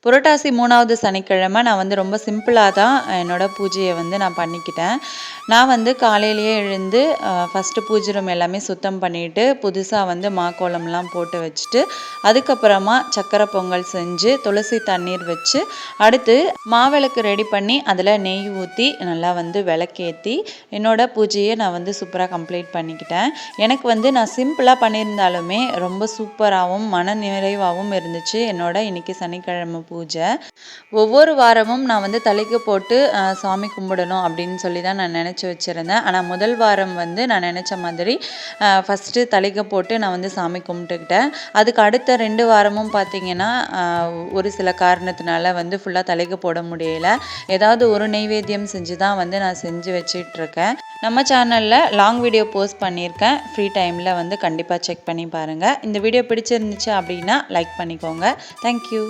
புரட்டாசி 3வது சனிக்கிழமை நான் வந்து ரொம்ப சிம்பிளாக தான் என்னோட பூஜையை வந்து நான் பண்ணிக்கிட்டேன். நான் வந்து காலையிலேயே எழுந்து ஃபஸ்ட்டு பூஜை ரூம் எல்லாமே சுத்தம் பண்ணிவிட்டு புதுசாக வந்து மாக்கோலம்லாம் போட்டு வச்சுட்டு அதுக்கப்புறமா சக்கரை பொங்கல் செஞ்சு துளசி தண்ணீர் வச்சு அடுத்து மாவிளக்கு ரெடி பண்ணி அதில் நெய் ஊற்றி நல்லா வந்து விளக்கேற்றி என்னோட பூஜையை நான் வந்து சூப்பராக கம்ப்ளீட் பண்ணிக்கிட்டேன். எனக்கு வந்து நான் சிம்பிளாக பண்ணியிருந்தாலுமே ரொம்ப சூப்பராகவும் மன நிறைவாகவும் இருந்துச்சு என்னோட இன்றைக்கி சனிக்கிழமை பூஜை. ஒவ்வொரு வாரமும் நான் வந்து தலைக்கு போட்டு சாமி கும்பிடணும் அப்படின்னு சொல்லி தான் நான் நினச்சி வச்சுருந்தேன். ஆனால் முதல் வாரம் வந்து நான் நினச்ச மாதிரி ஃபஸ்ட்டு தலைக்கு போட்டு நான் வந்து சாமி கும்பிட்டுக்கிட்டேன். அதுக்கு அடுத்த 2 வாரமும் பார்த்திங்கன்னா ஒரு சில காரணத்தினால வந்து ஃபுல்லாக தலைக்கு போட முடியல. ஏதாவது ஒரு நெய்வேத்தியம் செஞ்சு தான் வந்து நான் செஞ்சு வச்சிட்ருக்கேன். நம்ம சேனலில் லாங் வீடியோ போஸ்ட் பண்ணியிருக்கேன். ஃப்ரீ டைமில் வந்து கண்டிப்பாக செக் பண்ணி பாருங்கள். இந்த வீடியோ பிடிச்சிருந்துச்சு அப்படின்னா லைக் பண்ணிக்கோங்க. தேங்க்யூ.